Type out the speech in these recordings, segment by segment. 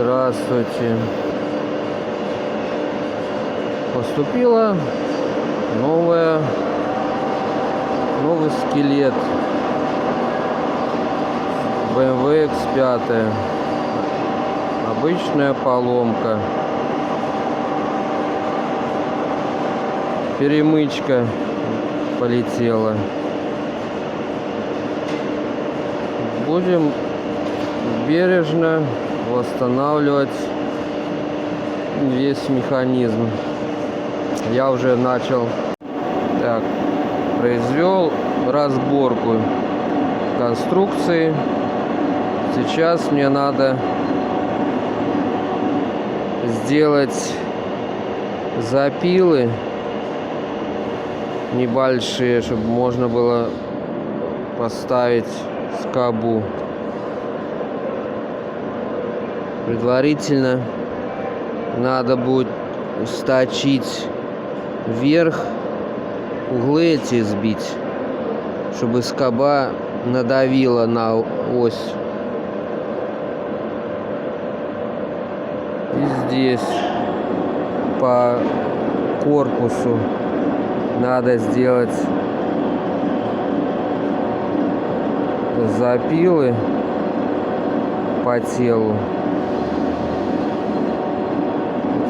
Здравствуйте. Поступила новый скелет BMW X5. Обычная поломка. Перемычка полетела. Будем бережно восстанавливать весь механизм. Я уже начал. Так, произвел разборку конструкции. Сейчас мне надо сделать запилы небольшие, чтобы можно было поставить скобу. Предварительно надо будет сточить вверх, углы эти сбить, чтобы скоба надавила на ось. И здесь по корпусу надо сделать запилы по телу.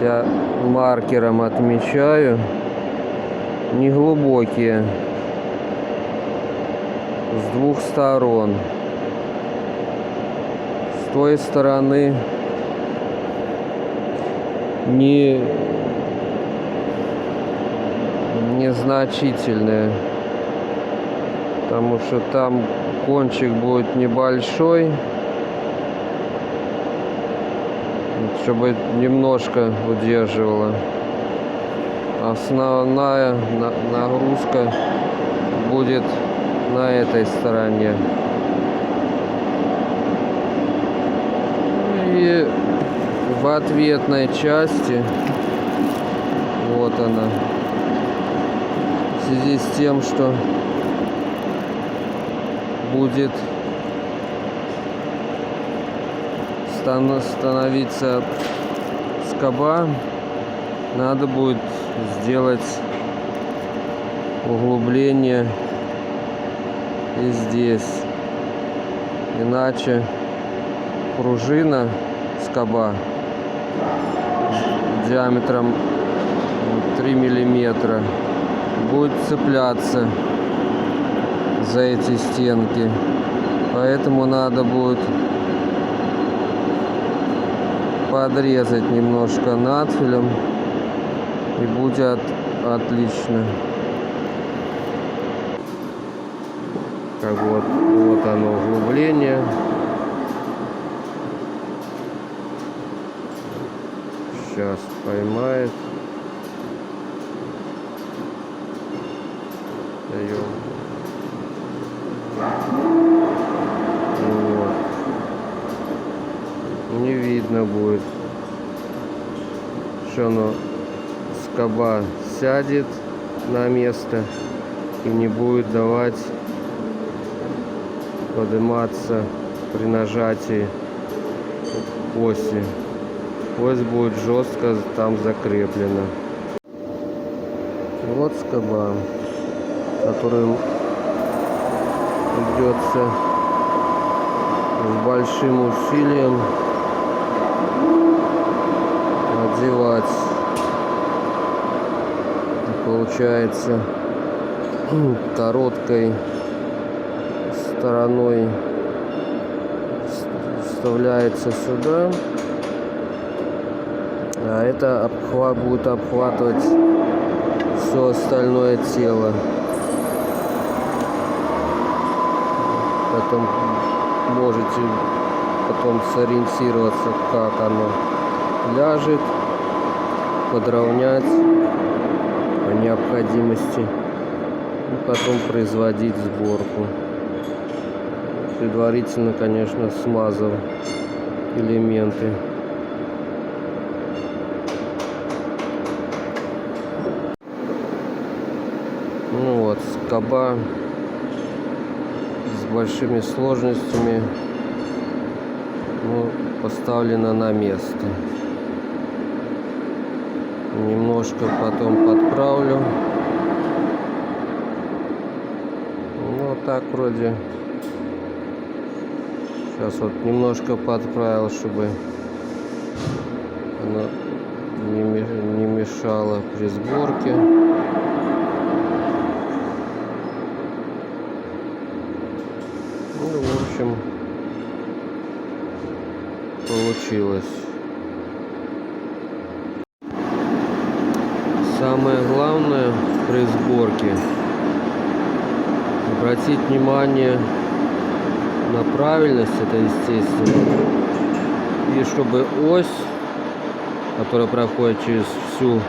Я маркером отмечаю, неглубокие, с двух сторон. С той стороны незначительные, потому что там кончик будет небольшой, чтобы немножко удерживала. Основная нагрузка будет на этой стороне. И в ответной части, вот она, в связи с тем, что будет становиться скоба, надо будет сделать углубление и здесь, иначе пружина скоба диаметром 3 миллиметра будет цепляться за эти стенки, поэтому надо будет подрезать немножко надфилем, и будет отлично. Как вот оно, углубление. Сейчас поймает. Даем. Вот. Не видно будет, что оно, скоба сядет на место и не будет давать подниматься при нажатии оси. Ось будет жестко там закреплена. Вот скоба, которую придется с большим усилием одевать. И получается, короткой стороной вставляется сюда, а это будет обхватывать все остальное тело. Потом можете сориентироваться, как оно ляжет, подровнять по необходимости и потом производить сборку. Предварительно, конечно, смазав элементы. Ну вот, скоба с большими сложностями. Ну, поставлена на место. Немножко потом подправлю. Ну так вроде. Сейчас вот немножко подправил, чтобы она не мешала при сборке. Ну, в общем, получилось. Самое главное при сборке обратить внимание на правильность, это естественно, и чтобы ось, которая проходит через всю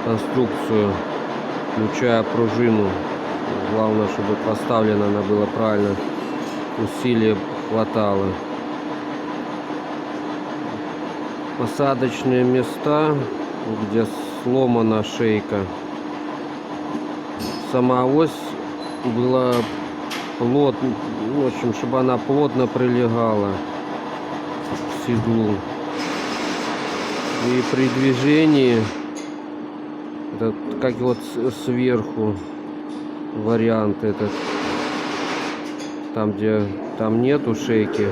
конструкцию, включая пружину, главное, чтобы поставлена она была правильно, усилия хватало. Посадочные места, где сломана шейка, сама ось была плотно, в общем, чтобы она плотно прилегала к седлу. И при движении, это как вот сверху вариант этот, там где там нету шейки,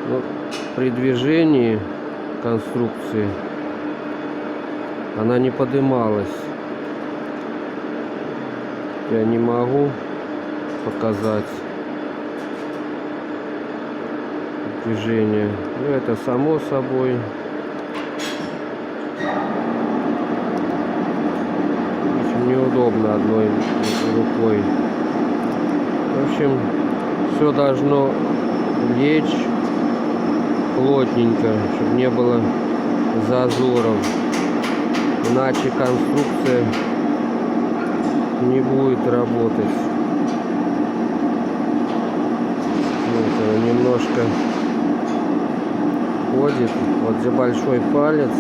но при движении конструкции она не поднималась. Я не могу показать движение. Ну, это само собой. Очень неудобно одной рукой. В общем, все должно лечь плотненько, чтобы не было зазоров. Иначе конструкция не будет работать. Вот, немножко ходит. Вот где большой палец,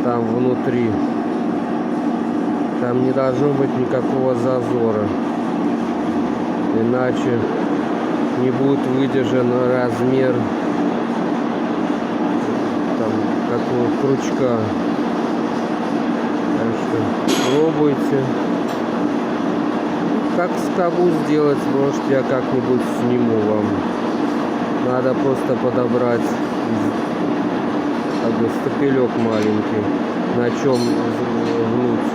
там внутри, там не должно быть никакого зазора. Иначе не будет выдержан размер там какого крючка. Так что пробуйте. Как скобу сделать, может, я как-нибудь сниму вам. Надо просто подобрать как бы стапелек маленький, на чем гнуть.